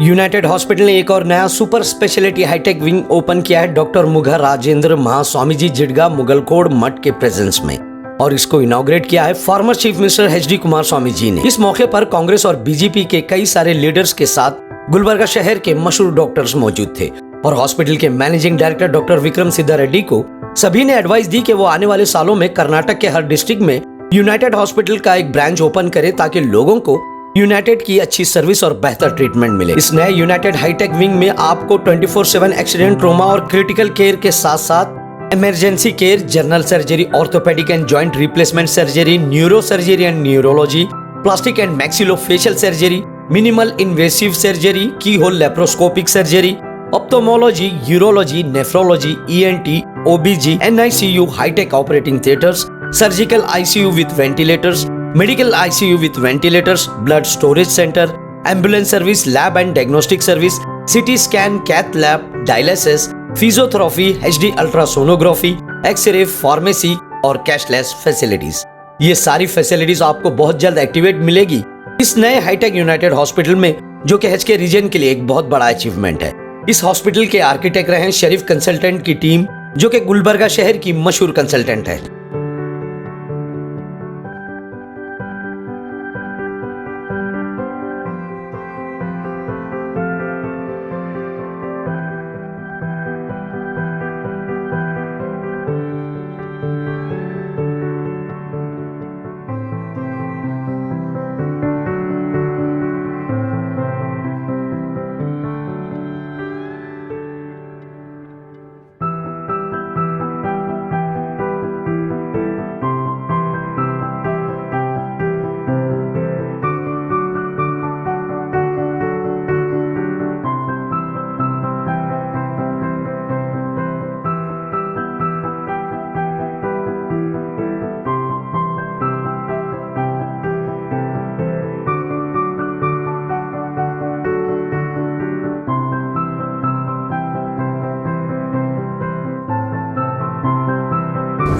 United hospital ने एक और नया super speciality hi-tech wing open किया है डॉक्टर मुघा राजेंद्र महास्वामी जी जिडगा मुगलकोड मठ के प्रेजेंस में, और इसको इनॉग्रेट किया है former chief minister HD Kumaraswamy ji ने। इस मौके पर कांग्रेस और बीजेपी के कई सारे लीडर्स के साथ गुलबर्गा शहर के मशहूर डॉक्टर्स मौजूद थे और हॉस्पिटल के मैनेजिंग डायरेक्टर डॉक्टर विक्रम सिद्धा रेड्डी को सभी ने एडवाइस दी कि वो आने वाले सालों में कर्नाटक के हर डिस्ट्रिक्ट में यूनाइटेड हॉस्पिटल का एक ब्रांच ओपन करे ताकि लोगों को यूनाइटेड की अच्छी सर्विस और बेहतर ट्रीटमेंट मिले। इस नए यूनाइटेड हाईटेक विंग में आपको 24/7 एक्सीडेंट, ट्रोमा और क्रिटिकल केयर के साथ साथ emergency care, general surgery, orthopaedic and joint replacement surgery, neuro surgery and neurology, plastic and maxillofacial surgery, minimal invasive surgery, keyhole laparoscopic surgery, ophthalmology, urology, nephrology, ENT, OBG, NICU, hi-tech operating theatres, surgical ICU with ventilators, medical ICU with ventilators, blood storage center, ambulance service, lab and diagnostic service, CT scan, cath lab, dialysis, physiotherapy, HD ultrasonography, X-ray, pharmacy और cashless facilities. ये सारी facilities आपको बहुत जल्द activate मिलेगी इस नए hi tech United hospital में, जो कि HK रीजन के लिए एक बहुत बड़ा अचीवमेंट है। इस हॉस्पिटल के आर्किटेक्ट रहे शरीफ कंसल्टेंट की टीम, जो कि गुलबर्गा शहर की मशहूर कंसल्टेंट है।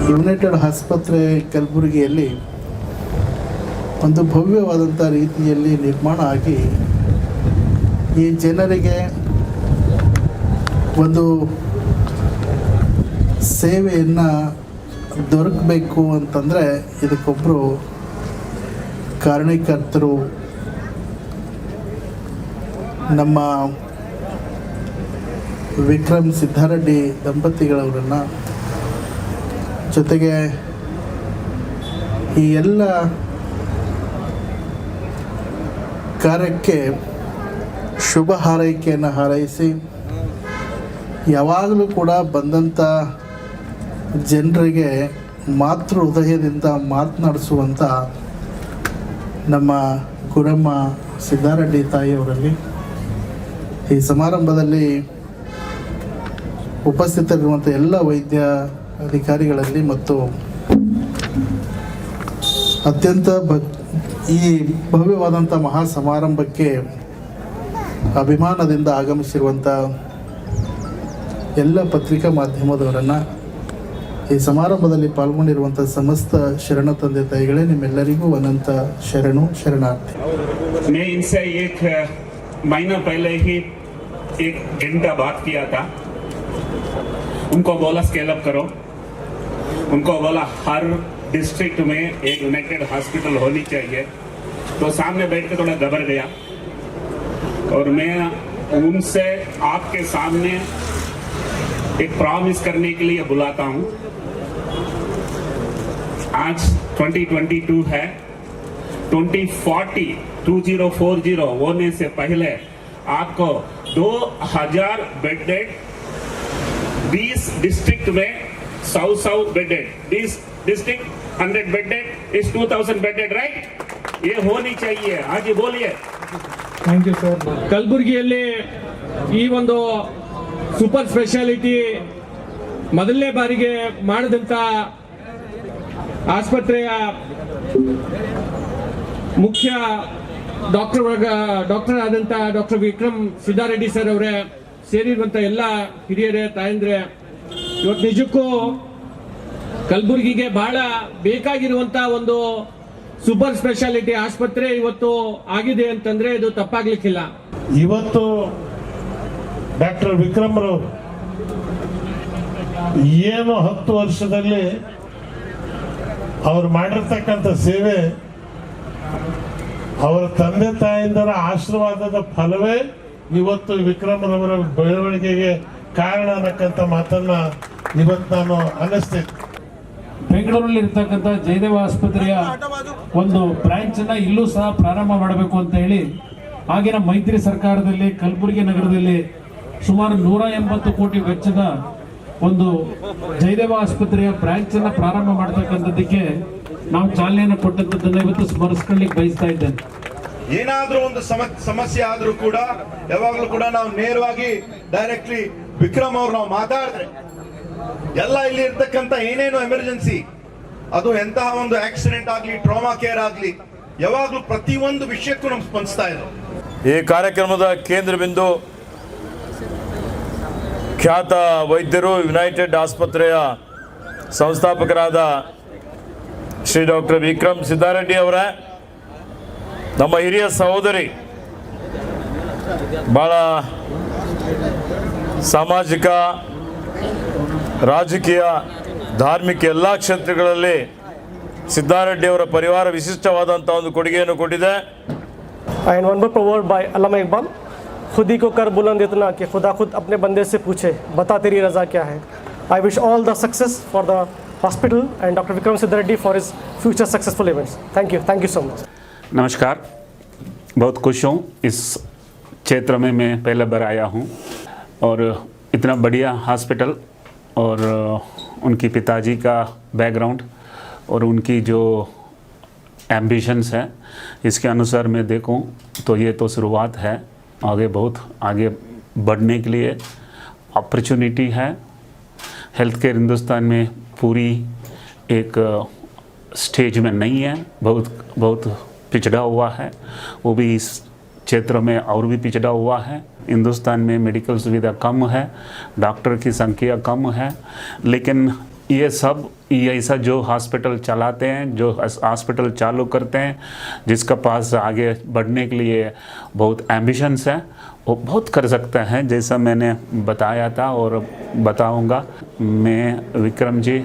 ಯುನೈಟೆಡ್ ಆಸ್ಪತ್ರೆ ಕಲಬುರಗಿಯಲ್ಲಿ ಒಂದು ಭವ್ಯವಾದಂಥ ರೀತಿಯಲ್ಲಿ ನಿರ್ಮಾಣ ಆಗಿ ಈ ಜನರಿಗೆ ಒಂದು ಸೇವೆಯನ್ನು ದೊರಕಬೇಕು ಅಂತಂದರೆ ಇದಕ್ಕೊಬ್ಬರು ಕಾರಣಕರ್ತರು ನಮ್ಮ ವಿಕ್ರಮ್ ಸಿದ್ಧಾರೆಡ್ಡಿ ದಂಪತಿಗಳವರನ್ನು, ಜೊತೆಗೆ ಈ ಎಲ್ಲ ಕಾರ್ಯಕ್ಕೆ ಶುಭ ಹಾರೈಕೆಯನ್ನು ಹಾರೈಸಿ ಯಾವಾಗಲೂ ಕೂಡ ಬಂದಂಥ ಜನರಿಗೆ ಮಾತೃ ಹೃದಯದಿಂದ ಮಾತನಾಡಿಸುವಂಥ ನಮ್ಮ ಗುರಮ್ಮ ಸಿದ್ಧಾರೆಡ್ಡಿ ತಾಯಿಯವರಲ್ಲಿ ಈ ಸಮಾರಂಭದಲ್ಲಿ ಉಪಸ್ಥಿತರಿರುವಂಥ ಎಲ್ಲ ವೈದ್ಯ ಅಧಿಕಾರಿಗಳಲ್ಲಿ ಮತ್ತು ಅತ್ಯಂತ ಈ ಭವ್ಯವಾದಂಥ ಮಹಾ ಸಮಾರಂಭಕ್ಕೆ ಅಭಿಮಾನದಿಂದ ಆಗಮಿಸಿರುವಂಥ ಎಲ್ಲ ಪತ್ರಿಕಾ ಮಾಧ್ಯಮದವರನ್ನು, ಈ ಸಮಾರಂಭದಲ್ಲಿ ಪಾಲ್ಗೊಂಡಿರುವಂಥ ಸಮಸ್ತ ಶರಣ ತಂದೆ ತಾಯಿಗಳೇ, ನಿಮ್ಮೆಲ್ಲರಿಗೂ ಅನಂತ ಶರಣು ಶರಣಾರ್ಥಿ। मैं इनसे एक महीना पहले ही 1 घंटा बात किया था। उनको बोला स्केल अप करो, उनको बोला हर डिस्ट्रिक्ट में एक यूनाइटेड हॉस्पिटल होनी चाहिए। तो सामने बैठ के थोड़ा घबर गया और मैं उनसे आपके सामने एक प्रॉमिस करने के लिए बुलाता हूं। आज 2022 है, 2040 होने से पहले आपको 2000 बेडेड 20 डिस्ट्रिक्ट में 100 बेडेड, 20 डिस्ट्रिक्ट 100 बेडेड इस 2000 बेडेड, राइट? ये होनी चाहिए। आज ये बोलिए। Thank you sir. ಕಲಬುರಗಿಯಲ್ಲಿ ಈ ಒಂದು ಸೂಪರ್ ಸ್ಪೆಷಾಲಿಟಿ ಮೊದಲನೇ ಬಾರಿಗೆ ಮಾಡಿದಂಥ ಆಸ್ಪತ್ರೆಯ ಮುಖ್ಯ ಡಾಕ್ಟರ್ ಆದಂಥ ಡಾಕ್ಟರ್ ವಿಕ್ರಮ್ ಸಿದ್ಧಾರೆಡ್ಡಿ ಸರ್ ಅವರೇ ಸೇರಿರುವಂಥ ಎಲ್ಲ ಹಿರಿಯರೇ, ತಾಯಂದ್ರೆ, ಇವತ್ತು ನಿಜಕ್ಕೂ ಕಲಬುರಗಿಗೆ ಬಹಳ ಬೇಕಾಗಿರುವಂತ ಒಂದು ಸೂಪರ್ ಸ್ಪೆಷಾಲಿಟಿ ಆಸ್ಪತ್ರೆ ಇವತ್ತು ಆಗಿದೆ ಅಂತಂದ್ರೆ ಇದು ತಪ್ಪಾಗ್ಲಿಕ್ಕಿಲ್ಲ। ಇವತ್ತು ಡಾಕ್ಟರ್ ವಿಕ್ರಮ್ ರವರು ಏನು 10 ವರ್ಷದಲ್ಲಿ ಅವರು ಮಾಡಿರ್ತಕ್ಕಂಥ ಸೇವೆ ಅವರ ತಂದೆ ತಾಯಿಂದರ ಆಶೀರ್ವಾದದ ಫಲವೇ ಇವತ್ತು ವಿಕ್ರಮ್ ರವರ ಬೆಳವಣಿಗೆಗೆ ಕಾರಣ ಅನ್ನಕ್ಕಂಥ ಮಾತನ್ನ ಇವತ್ತು ನಾನು ಅನ್ನಿಸ್ತೇನೆ. ಬೆಂಗಳೂರಲ್ಲಿ ಇರ್ತಕ್ಕಂಥ ಜಯದೇವ ಆಸ್ಪತ್ರೆಯ ಒಂದು ಬ್ರಾಂಚ್ ಅನ್ನ ಇಲ್ಲೂ ಸಹ ಪ್ರಾರಂಭ ಮಾಡಬೇಕು ಅಂತ ಹೇಳಿ ಆಗಿನ ಮೈತ್ರಿ ಸರ್ಕಾರದಲ್ಲಿ ಕಲಬುರಗಿ ನಗರದಲ್ಲಿ ಸುಮಾರು 180 ಕೋಟಿ ವೆಚ್ಚದ ಒಂದು ಜಯದೇವ ಆಸ್ಪತ್ರೆಯ ಬ್ರಾಂಚ್ ಅನ್ನ ಪ್ರಾರಂಭ ಮಾಡತಕ್ಕಂಥದ್ದಕ್ಕೆ ನಾವು ಚಾಲನೆಯನ್ನು ಕೊಟ್ಟಂತದ್ದನ್ನ ಇವತ್ತು ಸ್ಮರಿಸ್ಕೊಳ್ಳಿಕ್ಕೆ ಬಯಸ್ತಾ ಇದ್ದೇನೆ. ಏನಾದ್ರೂ ಒಂದು ಸಮಸ್ಯೆ ಆದ್ರೂ ಕೂಡ ಯಾವಾಗಲೂ ಕೂಡ ನಾವು ನೇರವಾಗಿ ಡೈರೆಕ್ಟ್ಲಿ ವಿಕ್ರಮ್ ಅವ್ರು ನಾವು ಮಾತಾಡಿದ್ರೆ ಎಲ್ಲ ಇಲ್ಲಿ ಇರ್ತಕ್ಕಂಥ ಏನೇನು ಎಮರ್ಜೆನ್ಸಿ, ಅದು ಎಂತಹ ಒಂದು ಆಕ್ಸಿಡೆಂಟ್ ಆಗ್ಲಿ, ಟ್ರಾಮಾ ಕೇರ್ ಆಗ್ಲಿ, ಯಾವಾಗಲೂ ಪ್ರತಿಯೊಂದು ವಿಷಯಕ್ಕೂ ನಮ್ಗೆ ಸ್ಪಂದಿಸ್ತಾ ಇದ್ರು. ಈ ಕಾರ್ಯಕ್ರಮದ ಕೇಂದ್ರ ಬಿಂದು ಖ್ಯಾತ ವೈದ್ಯರು, ಯುನೈಟೆಡ್ ಆಸ್ಪತ್ರೆಯ ಸಂಸ್ಥಾಪಕರಾದ ಶ್ರೀ ಡಾಕ್ಟರ್ ವಿಕ್ರಮ್ ಸಿದ್ದಾರೆಡ್ಡಿ ಅವರ ನಮ್ಮ ಹಿರಿಯ ಸಹೋದರಿ, ಭಾಳ ಸಾಮಾಜಿಕ, ರಾಜಕೀಯ, ಧಾರ್ಮಿಕ ಎಲ್ಲ ಕ್ಷೇತ್ರಗಳಲ್ಲಿ ಸಿದ್ದಾರೆಡ್ಡಿ ಅವರ ಪರಿವಾರ ವಿಶಿಷ್ಟವಾದಂಥ ಒಂದು ಕೊಡುಗೆಯನ್ನು ಕೊಟ್ಟಿದೆ. And one more proverb by Allama Iqbal, खुद ही को कर बुलंद इतना कि खुदा खुद अपने बंदे से पूछे बता तेरी रज़ा क्या है. I wish all the success for the hospital and doctor Vikram Siddhareddy for his future successful events. Thank you so much. नमस्कार, बहुत खुश हूँ इस क्षेत्र में मैं पहले बार आया हूँ और इतना बढ़िया हॉस्पिटल और उनकी पिताजी का बैकग्राउंड और उनकी जो एम्बिशंस है इसके अनुसार मैं देखूं तो ये तो शुरुआत है. बहुत आगे बढ़ने के लिए अपॉर्चुनिटी है. हेल्थ केयर हिंदुस्तान में पूरी एक स्टेज में नहीं है, बहुत पिछड़ा हुआ है. वो भी इस क्षेत्र में और भी पिछड़ा हुआ है. हिंदुस्तान में मेडिकल सुविधा कम है, डॉक्टर की संख्या कम है, लेकिन ये सब ऐसा जो हॉस्पिटल चलाते हैं, जो हॉस्पिटल चालू करते हैं, जिसका पास आगे बढ़ने के लिए बहुत एम्बिशंस है, वो बहुत कर सकते हैं. जैसा मैंने बताया था और बताऊंगा, मैं विक्रम जी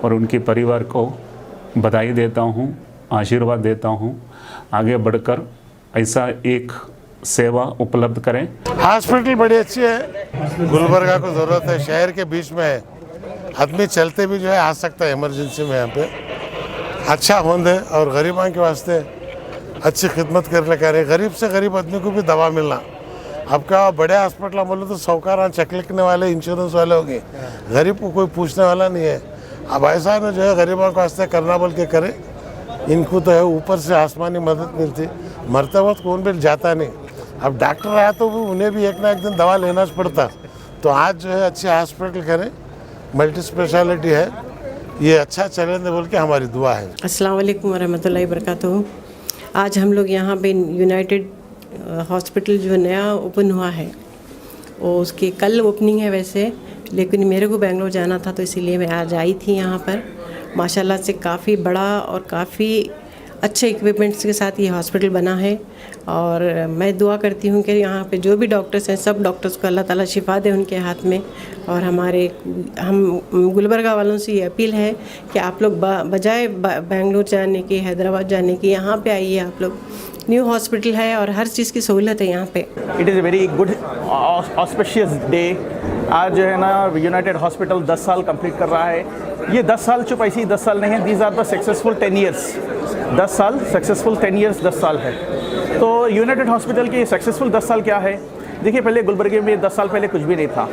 और उनके परिवार को बधाई देता हूँ, आशीर्वाद देता हूँ. आगे बढ़कर ऐसा एक सेवा उपलब्ध करें. हॉस्पिटल बड़ी अच्छी है, गुलबर्गा को ज़रूरत है, शहर के बीच में है, आदमी चलते भी जो है आ सकता है इमरजेंसी में. यहाँ पे अच्छा होंद है और गरीबों के वास्ते अच्छी खिदमत करने का रहे. गरीब से गरीब आदमी को भी दवा मिलना. अब क्या बड़े हॉस्पिटल बोले तो साहूकार चेक लिखने वाले, इंश्योरेंस वाले होंगे, गरीब को कोई पूछने वाला नहीं है. अब ऐसा ना जो है गरीबों के वास्ते करना बोल के करे. इनको तो है ऊपर से आसमानी मदद मिलती, मरते वक्त कौन भी जाता नहीं. अब डॉक्टर आया तो उन्हें भी एक ना एक दिन दवा लेना पड़ता. तो आज जो है अच्छे हॉस्पिटल करें, मल्टी स्पेशलिटी है, ये अच्छा चले बोल के हमारी दुआ है. अस्सलाम वालेकुम वरहमतुल्लाहि वबरकातुहू. आज हम लोग यहाँ पे यूनाइटेड हॉस्पिटल जो नया ओपन हुआ है, और उसकी कल ओपनिंग है वैसे, लेकिन मेरे को बेंगलोर जाना था तो इसीलिए मैं आज आई थी यहाँ पर. माशाल्लाह से काफ़ी बड़ा और काफ़ी अच्छे इक्विपमेंट्स के साथ ये हॉस्पिटल बना है. और मैं दुआ करती हूँ कि यहाँ पे जो भी डॉक्टर्स हैं, सब डॉक्टर्स को अल्लाह ताला शिफा दे उनके हाथ में. और हम गुलबर्गा वालों से ये अपील है कि आप लोग बजाय बेंगलोर जाने की, हैदराबाद जाने की, यहाँ पे आइए. आप लोग न्यू हॉस्पिटल है और हर चीज़ की सहूलत है यहाँ पे. It is a very good auspicious day. आज जो है ना यूनाइटेड हॉस्पिटल 10 साल कंप्लीट कर रहा है. ये 10 साल चुप ऐसी 10 साल नहीं है, these are the successful 10 years. 10 साल सक्सेसफुल 10 ईयर्स 10 साल है. तो यूनाइटेड हॉस्पिटल की सक्सेसफुल 10 साल क्या है? देखिए, पहले गुलबर्गे में 10 साल पहले कुछ भी नहीं था.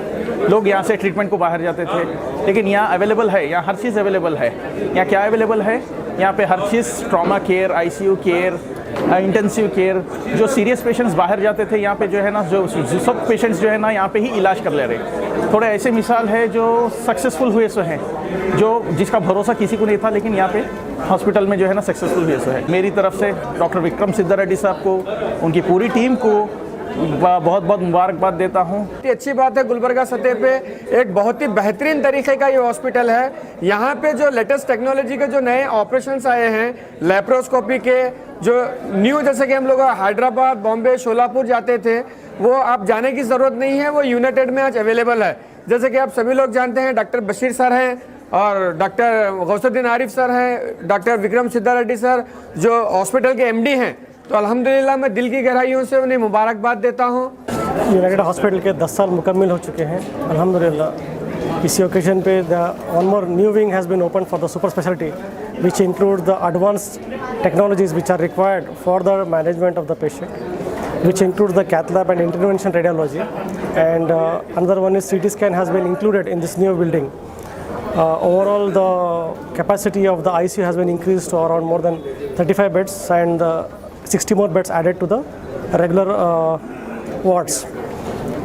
लोग यहाँ से ट्रीटमेंट को बाहर जाते थे, लेकिन यहाँ अवेलेबल है, यहाँ हर चीज़ अवेलेबल है. यहाँ क्या अवेलेबल है? यहाँ पे हर चीज़, trauma care, ICU care, intensive care. जो सीरियस पेशेंट्स बाहर जाते थे, यहाँ पे जो है ना, जो सब पेशेंट्स जो है ना यहाँ पे ही इलाज कर ले रहे. थोड़े ऐसे मिसाल है जो सक्सेसफुल हुए सो हैं, जो जिसका भरोसा किसी को नहीं था, लेकिन यहाँ पे हॉस्पिटल में जो है ना सक्सेसफुल हुए सो है. मेरी तरफ से डॉक्टर विक्रम सिद्धारेड्डी साहब को, उनकी पूरी टीम को बहुत बहुत मुबारकबाद देता हूँ. अच्छी बात है, गुलबर्गा सतह पे एक बहुत ही बेहतरीन तरीके का ये हॉस्पिटल है. यहाँ पे जो लेटेस्ट टेक्नोलॉजी के जो नए ऑपरेशंस आए हैं, लेप्रोस्कोपी के जो न्यू जैसे कि हम लोग हैदराबाद, बॉम्बे, शोलापुर जाते थे, वो आप जाने की ज़रूरत नहीं है, वो यूनाइटेड में आज अवेलेबल है। जैसे कि आप सभी लोग जानते हैं डॉक्टर बशीर सर हैं और डॉक्टर गौसुद्दीन आरिफ सर हैं, डॉक्टर विक्रम सिद्धा रेड्डी सर जो हॉस्पिटल के एमडी हैं। तो अल्हम्दुलिल्लाह मैं दिल की गहराइयों से उन्हें मुबारकबाद देता हूँ। यूनाइटेड हॉस्पिटल के 10 साल मुकम्मल हो चुके हैं अल्हम्दुलिल्लाह। इसी ओकेजन पे one more new wing has been open for the super speciality which include the advanced technologies which are required for the management of the patient, which includes the cath lab and intervention radiology, and another one is CT scan has been included in this new building. Overall, the capacity of the ICU has been increased to around more than 35 beds and 60 more beds added to the regular wards.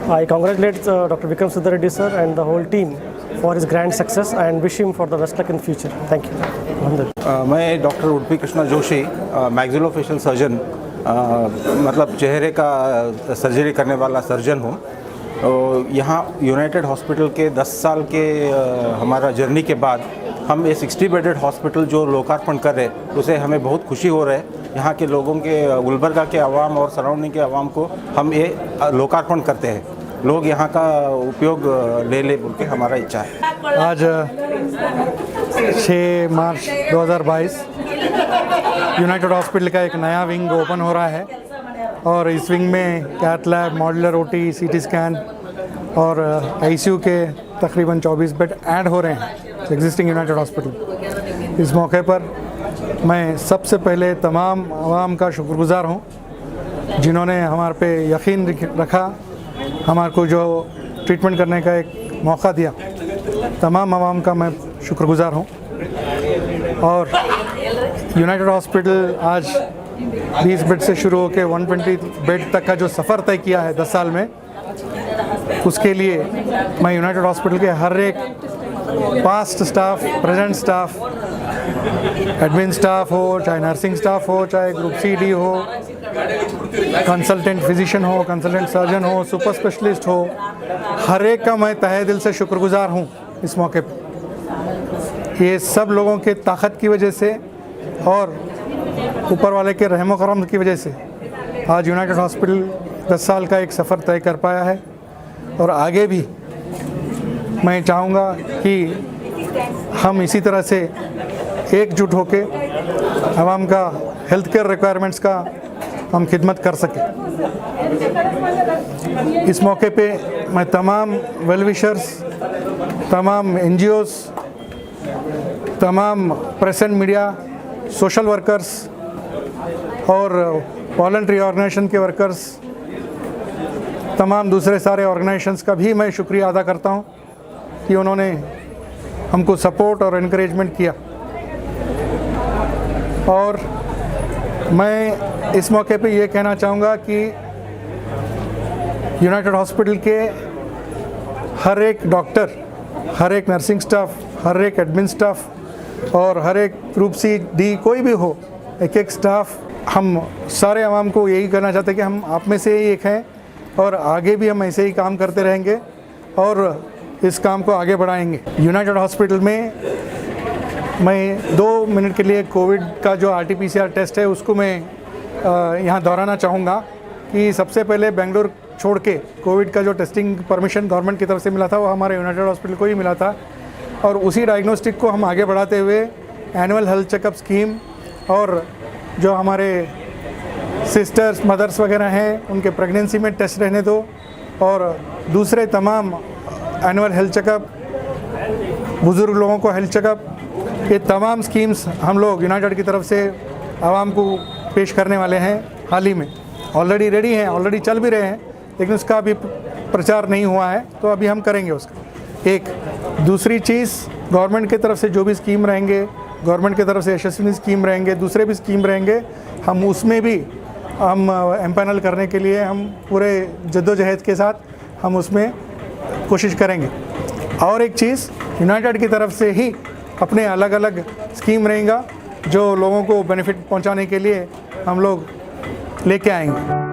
I congratulate Dr. Vikram Siddha Reddy sir and the whole team for his grand success and wish him for the best luck in future. Thank you. मैं doctor Udupi Krishna Joshi, maxillofacial surgeon, मतलब चेहरे का surgery करने वाला surgeon हूँ। यहाँ United hospital के 10 साल के हमारा जर्नी के बाद हम ये 60 बेडेड हॉस्पिटल जो लोकार्पण कर रहे हैं उसे हमें बहुत खुशी हो रहा है। यहाँ के लोगों के, गुलबर्गा के आवाम और सराउंडिंग के आवाम को हम ये लोकार्पण करते हैं। लोग यहाँ का उपयोग ले बोल के हमारा इच्छा है। आज 6 मार्च 2022 यूनाइटेड हॉस्पिटल का एक नया विंग ओपन हो रहा है और इस विंग में cath lab, modular OT, CT scan और आईसीयू के तकरीबन 24 बेड ऐड हो रहे हैं एग्जिस्टिंग यूनाइटेड हॉस्पिटल। इस मौके पर मैं सबसे पहले तमाम आवाम का शुक्रगुज़ार हूँ जिन्होंने हमारे पे यकीन रखा, हमारे को जो ट्रीटमेंट करने का एक मौका दिया। तमाम आवाम का मैं शुक्रगुज़ार हूँ। और यूनाइटेड हॉस्पिटल आज 20 बेड से शुरू होकर 120 बेड तक का जो सफ़र तय किया है 10 साल में, उसके लिए मैं यूनाइटेड हॉस्पिटल के हर एक past staff, present staff, admin staff हो, चाहे नर्सिंग स्टाफ हो, चाहे ग्रुप सी हो, कंसल्टेंट फिजिशियन हो, कंसल्टेंट सर्जन हो, सुपर स्पेशलिस्ट हो, हर एक का मैं तहे दिल से शुक्रगुज़ार हूँ इस मौके पर। ये सब लोगों के ताकत की वजह से और ऊपर वाले के रहम करम की वजह से आज यूनाइटेड हॉस्पिटल 10 साल का एक सफ़र तय कर पाया है। और आगे भी मैं चाहूँगा कि हम इसी तरह से एकजुट होके आवाम का हेल्थ केयर रिक्वायरमेंट्स का हम खिदमत कर सकें। इस मौके पे मैं तमाम वेल विशर्स, तमाम NGOs, तमाम press and media, social workers और वॉलंटरी ऑर्गेनाइजेशन के वर्कर्स, तमाम दूसरे सारे ऑर्गेनाइजेशंस का भी मैं शुक्रिया अदा करता हूं कि उन्होंने हमको सपोर्ट और इनकरेजमेंट किया। और मैं इस मौके पे ये कहना चाहूँगा कि यूनाइटेड हॉस्पिटल के हर एक डॉक्टर, हर एक नर्सिंग स्टाफ, हर एक एडमिन स्टाफ और हर एक ग्रुप सी डी कोई भी हो, एक स्टाफ, हम सारे आवाम को यही कहना चाहते हैं कि हम आप में से ही एक हैं और आगे भी हम ऐसे ही काम करते रहेंगे और इस काम को आगे बढ़ाएंगे। यूनाइटेड हॉस्पिटल में मैं 2 मिनट के लिए कोविड का जो RT-PCR टेस्ट है उसको मैं यहाँ दोहराना चाहूँगा कि सबसे पहले बेंगलुरु छोड़ के कोविड का जो टेस्टिंग परमिशन गवर्नमेंट की तरफ से मिला था वो हमारे यूनाइटेड हॉस्पिटल को ही मिला था। और उसी डायग्नोस्टिक को हम आगे बढ़ाते हुए एनुअल हेल्थ चेकअप स्कीम और जो हमारे सिस्टर्स, मदर्स वगैरह हैं उनके प्रेगनेंसी में टेस्ट रहने दो और दूसरे तमाम एनुअल हेल्थ चेकअप, बुज़ुर्ग लोगों को हेल्थ चेकअप, ये तमाम स्कीम्स हम लोग यूनाइटेड की तरफ से आवाम को पेश करने वाले हैं। हाल ही में ऑलरेडी रेडी हैं, ऑलरेडी चल भी रहे हैं, लेकिन उसका अभी प्रचार नहीं हुआ है, तो अभी हम करेंगे उसका। एक दूसरी चीज़, गवर्नमेंट की तरफ से जो भी स्कीम रहेंगे, गवर्नमेंट की तरफ से यशस्विनी स्कीम रहेंगे, दूसरे भी स्कीम रहेंगे, हम उसमें भी हम एम्पैनल करने के लिए हम पूरे जद्दोजहद के साथ हम उसमें कोशिश करेंगे। और एक चीज़, यूनाइटेड की तरफ से ही अपने अलग अलग स्कीम रहेगा जो लोगों को बेनिफिट पहुंचाने के लिए हम लोग लेके आएंगे।